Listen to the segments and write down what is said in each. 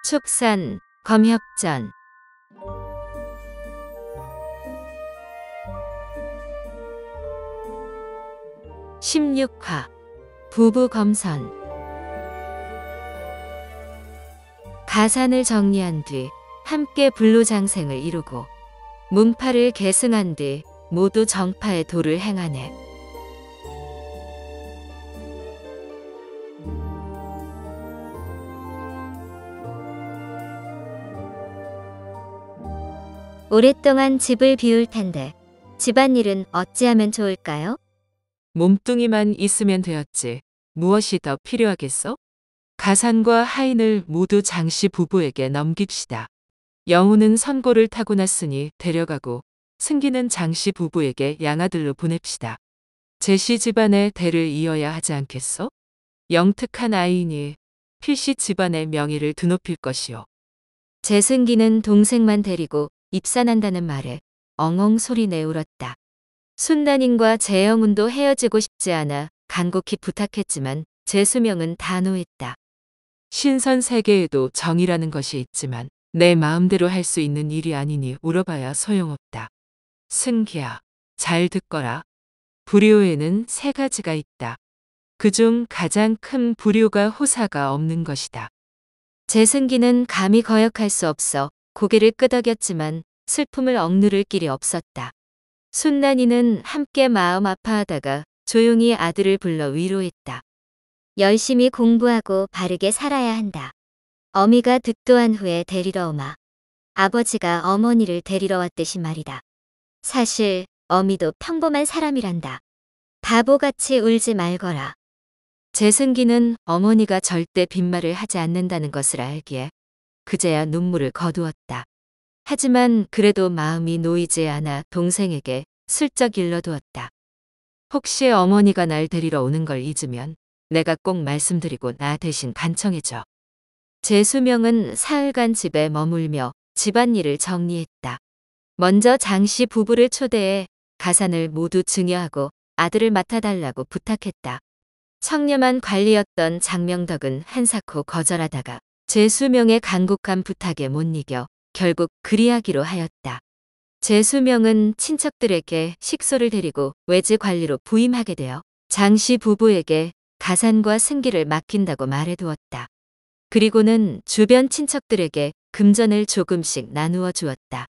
축산, 검혁전. 16화 부부검선. 가산을 정리한 뒤 함께 불로장생을 이루고 문파를 계승한 뒤 모두 정파의 도를 행하네. 오랫동안 집을 비울 텐데 집안일은 어찌하면 좋을까요? 몸뚱이만 있으면 되었지. 무엇이 더 필요하겠어? 가산과 하인을 모두 장씨 부부에게 넘깁시다. 영우는 선고를 타고 났으니 데려가고 승기는 장씨 부부에게 양아들로 보냅시다. 제씨 집안의 대를 이어야 하지 않겠소? 영특한 아이니 필시 집안의 명예를 드높일 것이오. 재승기는 동생만 데리고 입산한다는 말에 엉엉 소리내 울었다. 순난인과 재영운도 헤어지고 싶지 않아 간곡히 부탁했지만 재수명은 단호했다. 신선 세계에도 정이라는 것이 있지만 내 마음대로 할 수 있는 일이 아니니 울어봐야 소용없다. 승기야, 잘 듣거라. 불효에는 세 가지가 있다. 그중 가장 큰 불효가 호사가 없는 것이다. 재승기는 감히 거역할 수 없어 고개를 끄덕였지만 슬픔을 억누를 길이 없었다. 순난이는 함께 마음 아파하다가 조용히 아들을 불러 위로했다. 열심히 공부하고 바르게 살아야 한다. 어미가 득도한 후에 데리러 오마. 아버지가 어머니를 데리러 왔듯이 말이다. 사실 어미도 평범한 사람이란다. 바보같이 울지 말거라. 재승기는 어머니가 절대 빈말을 하지 않는다는 것을 알기에 그제야 눈물을 거두었다. 하지만 그래도 마음이 놓이지 않아 동생에게 슬쩍 일러두었다. 혹시 어머니가 날 데리러 오는 걸 잊으면 내가 꼭 말씀드리고 나 대신 간청해줘. 재수명은 사흘간 집에 머물며 집안일을 정리했다. 먼저 장씨 부부를 초대해 가산을 모두 증여하고 아들을 맡아달라고 부탁했다. 청렴한 관리였던 장명덕은 한사코 거절하다가 재수명의 간곡한 부탁에 못 이겨 결국 그리하기로 하였다. 재수명은 친척들에게 식소를 데리고 외지 관리로 부임하게 되어 장씨 부부에게 가산과 승기를 맡긴다고 말해두었다. 그리고는 주변 친척들에게 금전을 조금씩 나누어 주었다.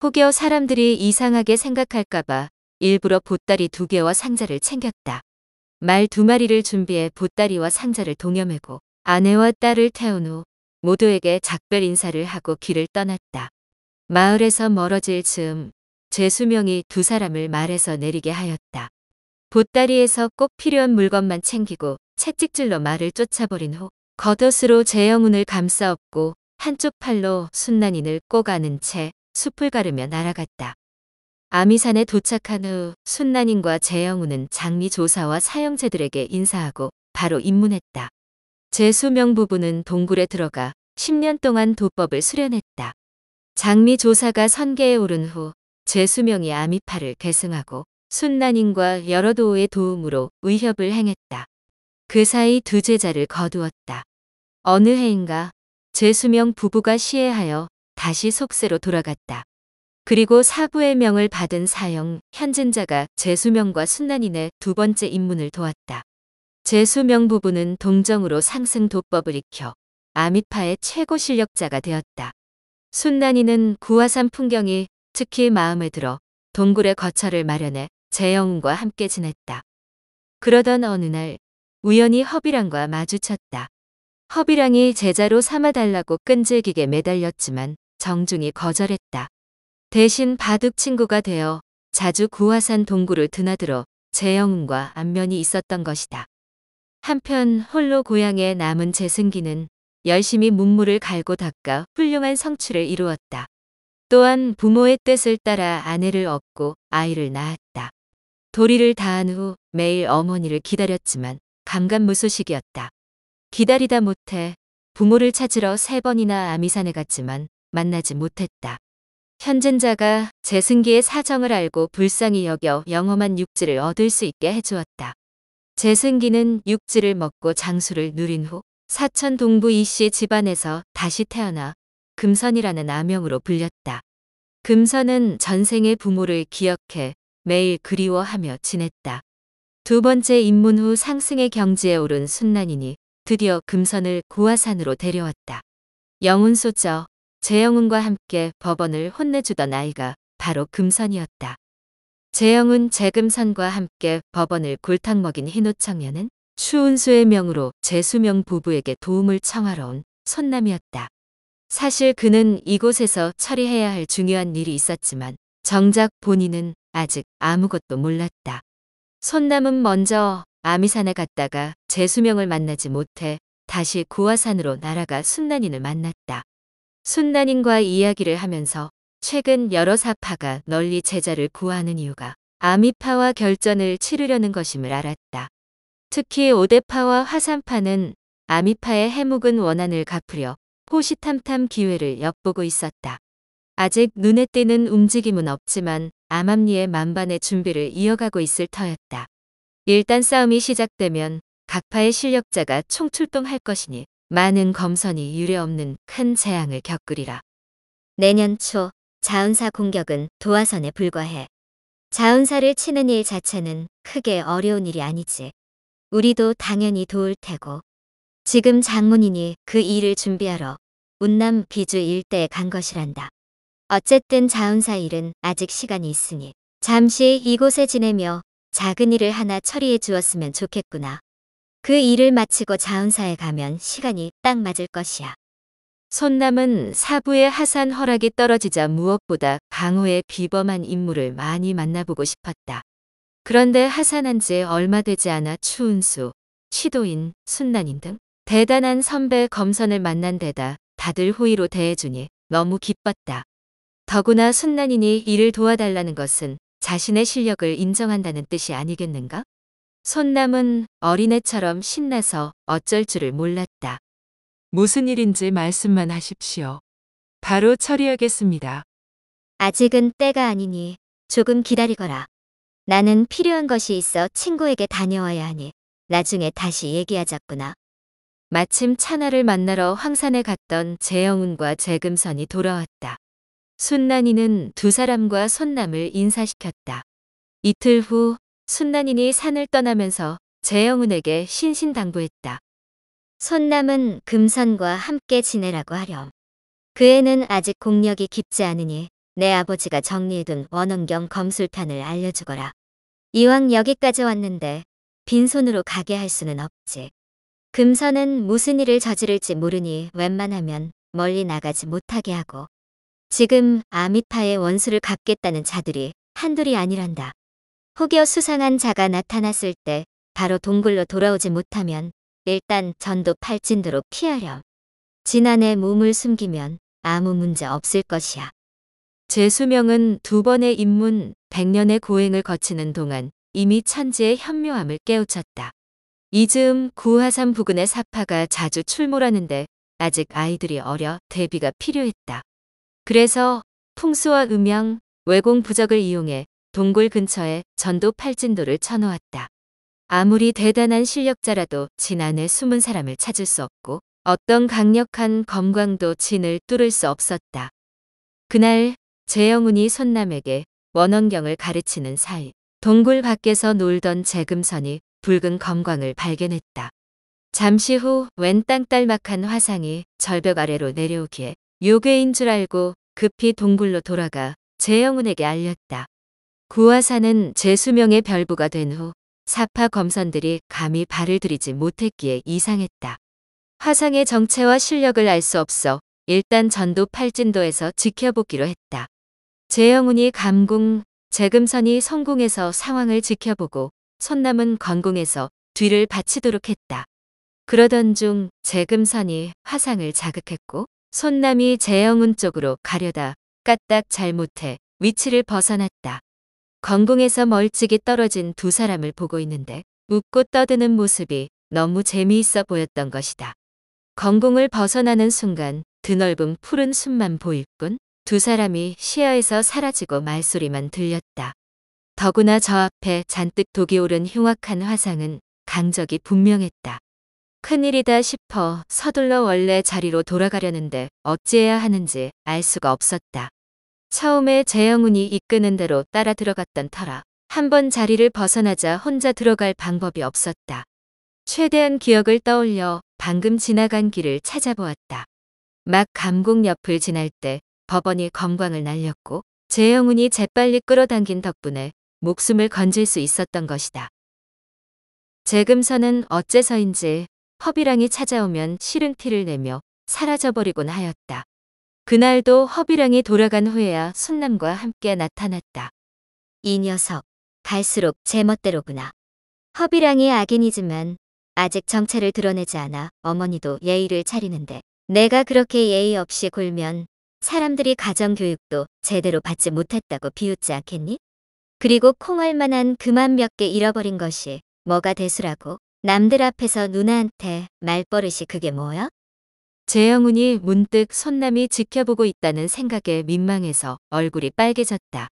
혹여 사람들이 이상하게 생각할까봐 일부러 보따리 2개와 상자를 챙겼다. 말 2마리를 준비해 보따리와 상자를 동여매고 아내와 딸을 태운 후 모두에게 작별 인사를 하고 길을 떠났다. 마을에서 멀어질 즈음 재수명이 2사람을 말에서 내리게 하였다. 보따리에서 꼭 필요한 물건만 챙기고 채찍질로 말을 쫓아버린 후 겉옷으로 재영운을 감싸 업고 한쪽 팔로 순난인을 꼭 안은 채 숲을 가르며 날아갔다. 아미산에 도착한 후 순난인과 재영운은 장미 조사와 사형제들에게 인사하고 바로 입문했다. 재수명 부부는 동굴에 들어가 10년 동안 도법을 수련했다. 장미 조사가 선계에 오른 후 재수명이 아미파를 계승하고 순난인과 여러 도의 도움으로 의협을 행했다. 그 사이 2 제자를 거두었다. 어느 해인가 재수명 부부가 시해하여 다시 속세로 돌아갔다. 그리고 사부의 명을 받은 사형 현진자가 재수명과 순난인의 2번째 입문을 도왔다. 재수명 부부는 동정으로 상승 도법을 익혀 아미파의 최고 실력자가 되었다. 순난이는 구화산 풍경이 특히 마음에 들어 동굴에 거처를 마련해 재영운과 함께 지냈다. 그러던 어느 날 우연히 허비랑과 마주쳤다. 허비랑이 제자로 삼아달라고 끈질기게 매달렸지만 정중히 거절했다. 대신 바둑 친구가 되어 자주 구화산 동굴을 드나들어 재영운과 안면이 있었던 것이다. 한편 홀로 고향에 남은 재승기는 열심히 문물을 갈고 닦아 훌륭한 성취를 이루었다. 또한 부모의 뜻을 따라 아내를 얻고 아이를 낳았다. 도리를 다한 후 매일 어머니를 기다렸지만 감감무소식이었다. 기다리다 못해 부모를 찾으러 3번이나 아미산에 갔지만 만나지 못했다. 현진자가 재승기의 사정을 알고 불쌍히 여겨 영험한 육지를 얻을 수 있게 해주었다. 재승기는 육지를 먹고 장수를 누린 후 사천 동부 이씨 집안에서 다시 태어나 금선이라는 아명으로 불렸다. 금선은 전생의 부모를 기억해 매일 그리워하며 지냈다. 두 번째 입문 후 상승의 경지에 오른 순난이니 드디어 금선을 고아산으로 데려왔다. 영훈소저 재영훈과 함께 법원을 혼내주던 아이가 바로 금선이었다. 재영훈, 재금선과 함께 법원을 골탕 먹인 희노청년은 추운수의 명으로 재수명 부부에게 도움을 청하러 온 손남이었다. 사실 그는 이곳에서 처리해야 할 중요한 일이 있었지만 정작 본인은 아직 아무것도 몰랐다. 손남은 먼저 아미산에 갔다가 재수명을 만나지 못해 다시 구화산으로 날아가 순난인을 만났다. 순난인과 이야기를 하면서 최근 여러 사파가 널리 제자를 구하는 이유가 아미파와 결전을 치르려는 것임을 알았다. 특히 오대파와 화산파는 아미파의 해묵은 원한을 갚으려 호시탐탐 기회를 엿보고 있었다. 아직 눈에 띄는 움직임은 없지만 암암리의 만반의 준비를 이어가고 있을 터였다. 일단 싸움이 시작되면 각파의 실력자가 총출동할 것이니 많은 검선이 유례없는 큰 재앙을 겪으리라. 내년 초 자은사 공격은 도화선에 불과해. 자은사를 치는 일 자체는 크게 어려운 일이 아니지. 우리도 당연히 도울 테고. 지금 장문인이 그 일을 준비하러 운남 비주 일대에 간 것이란다. 어쨌든 자은사 일은 아직 시간이 있으니 잠시 이곳에 지내며 작은 일을 하나 처리해 주었으면 좋겠구나. 그 일을 마치고 자은사에 가면 시간이 딱 맞을 것이야. 손남은 사부의 하산 허락이 떨어지자 무엇보다 강호의 비범한 인물을 많이 만나보고 싶었다. 그런데 하산한 지 얼마 되지 않아 추운수, 시도인, 순난인 등 대단한 선배 검선을 만난 데다 다들 호의로 대해주니 너무 기뻤다. 더구나 순난인이 이를 도와달라는 것은 자신의 실력을 인정한다는 뜻이 아니겠는가? 손남은 어린애처럼 신나서 어쩔 줄을 몰랐다. 무슨 일인지 말씀만 하십시오. 바로 처리하겠습니다. 아직은 때가 아니니 조금 기다리거라. 나는 필요한 것이 있어 친구에게 다녀와야 하니 나중에 다시 얘기하자꾸나. 마침 찬하를 만나러 황산에 갔던 재영훈과 재금선이 돌아왔다. 순난이는 두 사람과 손남을 인사시켰다. 이틀 후 순난인이 산을 떠나면서 재영훈에게 신신당부했다. 손남은 금선과 함께 지내라고 하렴. 그 애는 아직 공력이 깊지 않으니 내 아버지가 정리해둔 원원경 검술탄을 알려주거라. 이왕 여기까지 왔는데 빈손으로 가게 할 수는 없지. 금선은 무슨 일을 저지를지 모르니 웬만하면 멀리 나가지 못하게 하고 지금 아미파의 원수를 갚겠다는 자들이 한둘이 아니란다. 혹여 수상한 자가 나타났을 때 바로 동굴로 돌아오지 못하면 일단 전도 팔진도로 피하렴. 지난해 몸을 숨기면 아무 문제 없을 것이야. 재수명은 두 번의 입문 100년의 고행을 거치는 동안 이미 천지의 현묘함을 깨우쳤다. 이즈음 구하산 부근의 사파가 자주 출몰하는데 아직 아이들이 어려 대비가 필요했다. 그래서 풍수와 음양, 외공 부적을 이용해 동굴 근처에 전도 팔진도를 쳐놓았다. 아무리 대단한 실력자라도 진 안에 숨은 사람을 찾을 수 없고 어떤 강력한 검광도 진을 뚫을 수 없었다. 그날 재영훈이 손남에게 원원경을 가르치는 사이 동굴 밖에서 놀던 재금선이 붉은 검광을 발견했다. 잠시 후 웬 땅딸막한 화상이 절벽 아래로 내려오기에 요괴인 줄 알고 급히 동굴로 돌아가 재영훈에게 알렸다. 구화산은 재수명의 별부가 된 후 사파 검선들이 감히 발을 들이지 못했기에 이상했다. 화상의 정체와 실력을 알 수 없어 일단 전도 팔진도에서 지켜보기로 했다. 재영훈이 감궁, 재금선이 성궁에서 상황을 지켜보고 손남은 건궁에서 뒤를 바치도록 했다. 그러던 중 재금선이 화상을 자극했고 손남이 재영훈 쪽으로 가려다 까딱 잘못해 위치를 벗어났다. 건궁에서 멀찍이 떨어진 두 사람을 보고 있는데 웃고 떠드는 모습이 너무 재미있어 보였던 것이다. 건궁을 벗어나는 순간 드넓은 푸른 숲만 보일 뿐 두 사람이 시야에서 사라지고 말소리만 들렸다. 더구나 저 앞에 잔뜩 독이 오른 흉악한 화상은 강적이 분명했다. 큰일이다 싶어 서둘러 원래 자리로 돌아가려는데 어찌해야 하는지 알 수가 없었다. 처음에 재영훈이 이끄는 대로 따라 들어갔던 터라 한번 자리를 벗어나자 혼자 들어갈 방법이 없었다. 최대한 기억을 떠올려 방금 지나간 길을 찾아보았다. 막 감곡 옆을 지날 때 법원이 검광을 날렸고 재영훈이 재빨리 끌어당긴 덕분에 목숨을 건질 수 있었던 것이다. 재금선은 어째서인지 허비랑이 찾아오면 싫은 티를 내며 사라져버리곤 하였다. 그날도 허비랑이 돌아간 후에야 순남과 함께 나타났다. 이 녀석, 갈수록 제멋대로구나. 허비랑이 악인이지만 아직 정체를 드러내지 않아 어머니도 예의를 차리는데 내가 그렇게 예의 없이 굴면 사람들이 가정교육도 제대로 받지 못했다고 비웃지 않겠니? 그리고 콩알만한 그만 몇 개 잃어버린 것이 뭐가 대수라고? 남들 앞에서 누나한테 말버릇이 그게 뭐야? 재영훈이 문득 손남이 지켜보고 있다는 생각에 민망해서 얼굴이 빨개졌다.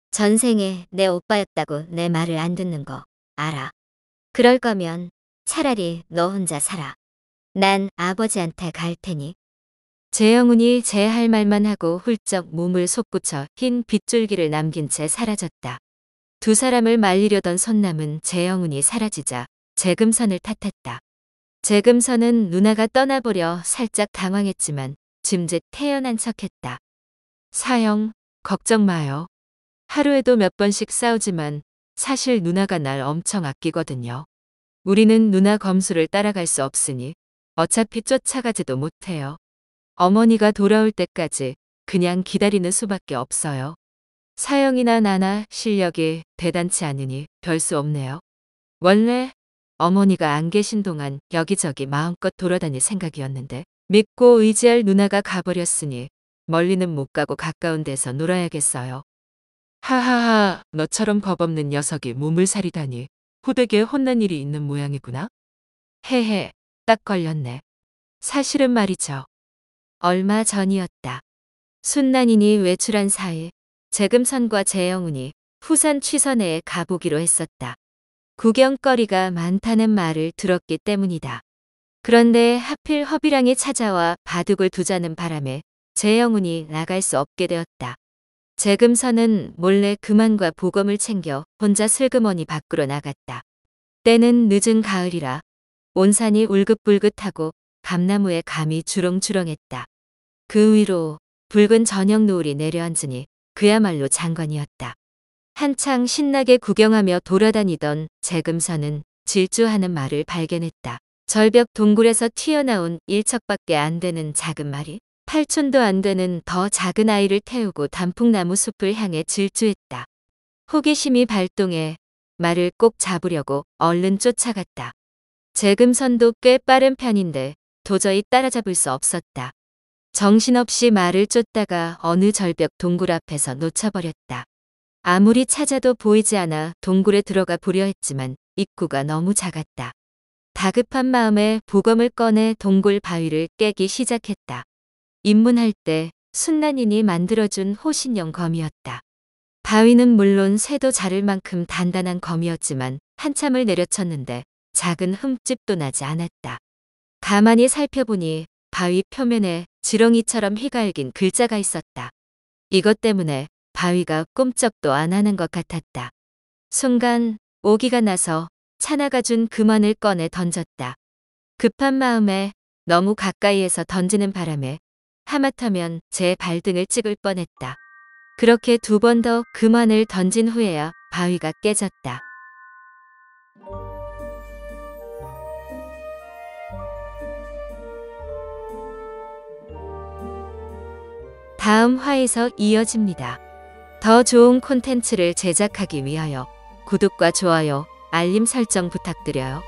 전생에 내 오빠였다고 내 말을 안 듣는 거 알아. 그럴 거면 차라리 너 혼자 살아. 난 아버지한테 갈 테니. 재영훈이 제 할 말만 하고 훌쩍 몸을 솟구쳐 흰 빗줄기를 남긴 채 사라졌다. 두 사람을 말리려던 손남은 재영훈이 사라지자 재금선을 탓했다. 재금선은 누나가 떠나보려 살짝 당황했지만 짐짓 태연한 척했다. 사형, 걱정 마요. 하루에도 몇 번씩 싸우지만 사실 누나가 날 엄청 아끼거든요. 우리는 누나 검수를 따라갈 수 없으니 어차피 쫓아가지도 못해요. 어머니가 돌아올 때까지 그냥 기다리는 수밖에 없어요. 사형이나 나나 실력이 대단치 않으니 별 수 없네요. 원래 어머니가 안 계신 동안 여기저기 마음껏 돌아다닐 생각이었는데 믿고 의지할 누나가 가버렸으니 멀리는 못 가고 가까운 데서 놀아야겠어요. 하하하, 너처럼 겁없는 녀석이 몸을 사리다니 호되게 혼난 일이 있는 모양이구나. 헤헤, 딱 걸렸네. 사실은 말이죠. 얼마 전이었다. 순난이니 외출한 사이 재금선과 재영훈이 후산 취선회에 가보기로 했었다. 구경거리가 많다는 말을 들었기 때문이다. 그런데 하필 허비랑이 찾아와 바둑을 두자는 바람에 재영훈이 나갈 수 없게 되었다. 재금선은 몰래 금환과 보검을 챙겨 혼자 슬그머니 밖으로 나갔다. 때는 늦은 가을이라 온 산이 울긋불긋하고 감나무에 감이 주렁주렁했다. 그 위로 붉은 저녁 노을이 내려앉으니 그야말로 장관이었다. 한창 신나게 구경하며 돌아다니던 재금선은 질주하는 말을 발견했다. 절벽 동굴에서 튀어나온 1척밖에 안 되는 작은 말이 8촌도 안 되는 더 작은 아이를 태우고 단풍나무 숲을 향해 질주했다. 호기심이 발동해 말을 꼭 잡으려고 얼른 쫓아갔다. 재금선도 꽤 빠른 편인데 도저히 따라잡을 수 없었다. 정신없이 말을 쫓다가 어느 절벽 동굴 앞에서 놓쳐버렸다. 아무리 찾아도 보이지 않아 동굴에 들어가 보려 했지만 입구가 너무 작았다. 다급한 마음에 보검을 꺼내 동굴 바위를 깨기 시작했다. 입문할 때 순난인이 만들어준 호신용 검이었다. 바위는 물론 새도 자를 만큼 단단한 검이었지만 한참을 내려쳤는데 작은 흠집도 나지 않았다. 가만히 살펴보니 바위 표면에 지렁이처럼 휘갈긴 글자가 있었다. 이것 때문에 바위가 꼼짝도 안 하는 것 같았다. 순간 오기가 나서 차나가 준 금환을 꺼내 던졌다. 급한 마음에 너무 가까이에서 던지는 바람에 하마터면 제 발등을 찍을 뻔했다. 그렇게 두 번 더 금환을 던진 후에야 바위가 깨졌다. 다음 화에서 이어집니다. 더 좋은 콘텐츠를 제작하기 위하여 구독과 좋아요, 알림 설정 부탁드려요.